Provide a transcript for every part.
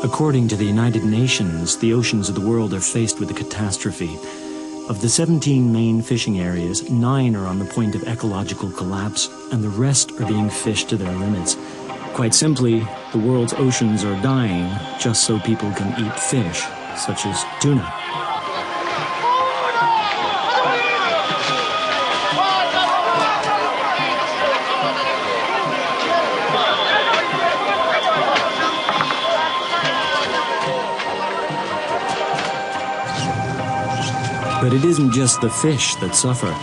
According to the United Nations, the oceans of the world are faced with a catastrophe. Of the 17 main fishing areas, 9 are on the point of ecological collapse, and the rest are being fished to their limits. Quite simply, the world's oceans are dying just so people can eat fish, such as tuna. But it isn't just the fish that suffer.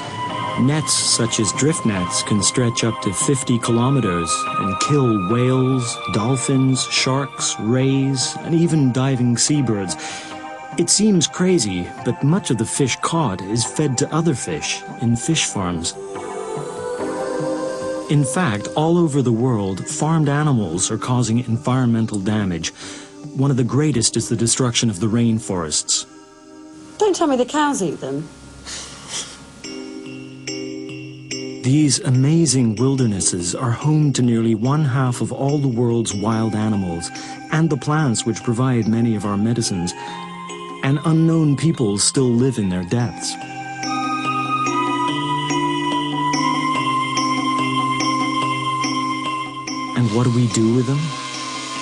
Nets such as drift nets can stretch up to 50 kilometers and kill whales, dolphins, sharks, rays, and even diving seabirds. It seems crazy, but much of the fish caught is fed to other fish in fish farms. In fact, all over the world, farmed animals are causing environmental damage. One of the greatest is the destruction of the rainforests. Don't tell me the cows eat them. These amazing wildernesses are home to nearly 1/2 of all the world's wild animals and the plants which provide many of our medicines. And unknown peoples still live in their depths. And what do we do with them?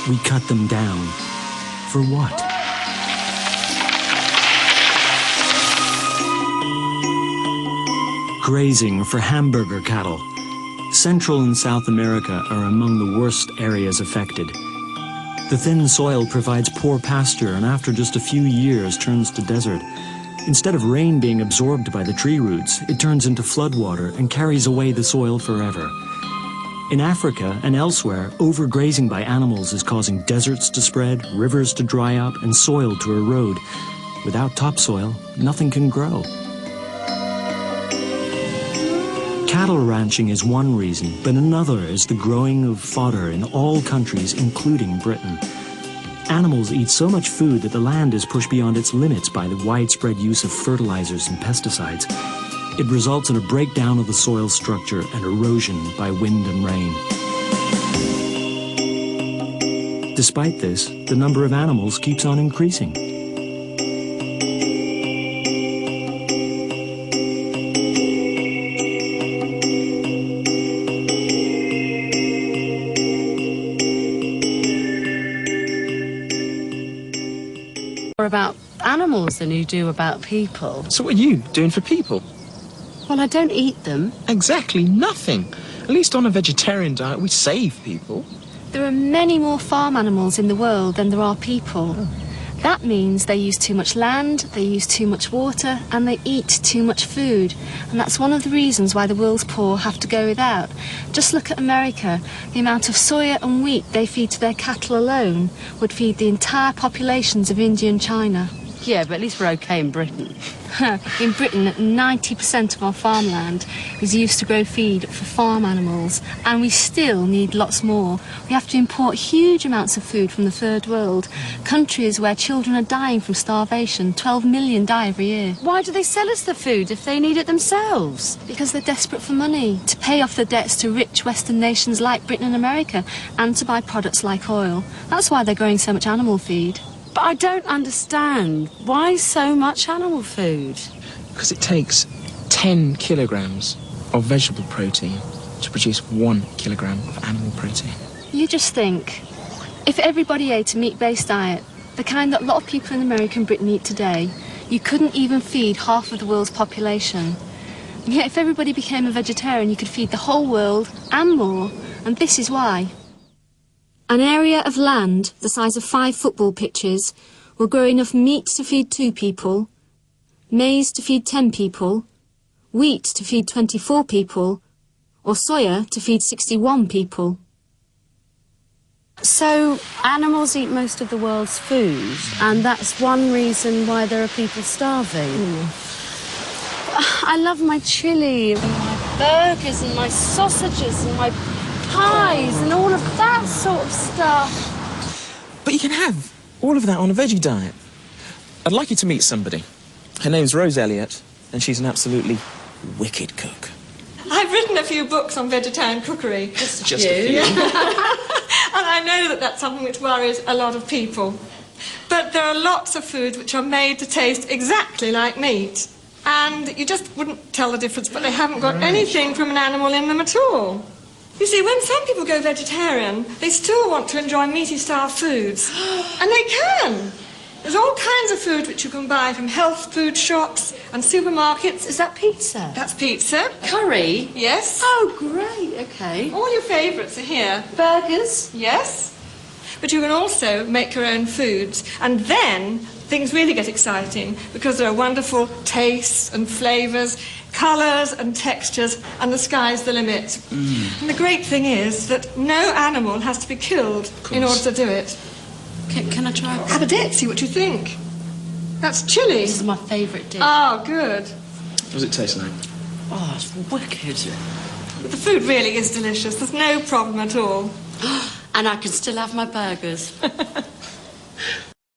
We cut them down. For what? Grazing for hamburger cattle. Central and South America are among the worst areas affected. The thin soil provides poor pasture and after just a few years turns to desert. Instead of rain being absorbed by the tree roots, it turns into floodwater and carries away the soil forever. In Africa and elsewhere, overgrazing by animals is causing deserts to spread, rivers to dry up, and soil to erode. Without topsoil, nothing can grow. Cattle ranching is one reason, but another is the growing of fodder in all countries, including Britain. Animals eat so much food that the land is pushed beyond its limits by the widespread use of fertilizers and pesticides. It results in a breakdown of the soil structure and erosion by wind and rain. Despite this, the number of animals keeps on increasing. About animals than you do about people. So what are you doing for people? Well, I don't eat them. Exactly nothing. At least on a vegetarian diet, we save people. There are many more farm animals in the world than there are people. Oh. That means they use too much land, they use too much water, and they eat too much food. And that's one of the reasons why the world's poor have to go without. Just look at America. The amount of soya and wheat they feed to their cattle alone would feed the entire populations of India and China. Yeah, but at least we're okay in Britain. In Britain, 90% of our farmland is used to grow feed for farm animals, and we still need lots more. We have to import huge amounts of food from the third world, countries where children are dying from starvation. 12 million die every year. Why do they sell us the food if they need it themselves? Because they're desperate for money, to pay off the debts to rich Western nations like Britain and America, and to buy products like oil. That's why they're growing so much animal feed. But I don't understand. Why so much animal food? Because it takes 10 kilograms of vegetable protein to produce 1 kilogram of animal protein. You just think, if everybody ate a meat-based diet, the kind that a lot of people in America and Britain eat today, you couldn't even feed half of the world's population. And yet if everybody became a vegetarian, you could feed the whole world and more. And this is why. An area of land the size of 5 football pitches will grow enough meat to feed 2 people, maize to feed 10 people, wheat to feed 24 people, or soya to feed 61 people. So animals eat most of the world's food, and that's one reason why there are people starving. I love my chili, and my burgers, and my sausages, and my pies and all of that sort of stuff. But you can have all of that on a veggie diet. I'd like you to meet somebody. Her name's Rose Elliott, and she's an absolutely wicked cook. I've written a few books on vegetarian cookery. Just a few. And I know that that's something which worries a lot of people. But there are lots of foods which are made to taste exactly like meat. And you just wouldn't tell the difference, but they haven't got anything from an animal in them at all. You see, when some people go vegetarian, they still want to enjoy meaty-style foods. And they can. There's all kinds of food which you can buy from health food shops and supermarkets. Is that pizza? That's pizza. Curry? Yes. Oh, great, okay. All your favourites are here. Burgers? Yes. But you can also make your own foods. And then things really get exciting because there are wonderful tastes and flavours, colours and textures, and the sky's the limit. And the great thing is that no animal has to be killed in order to do it. Can I try a Have a dip, see what you think. That's chili. This is my favourite dish. Oh, good. What does it taste like? Oh, it's wicked. But the food really is delicious. There's no problem at all. And I can still have my burgers.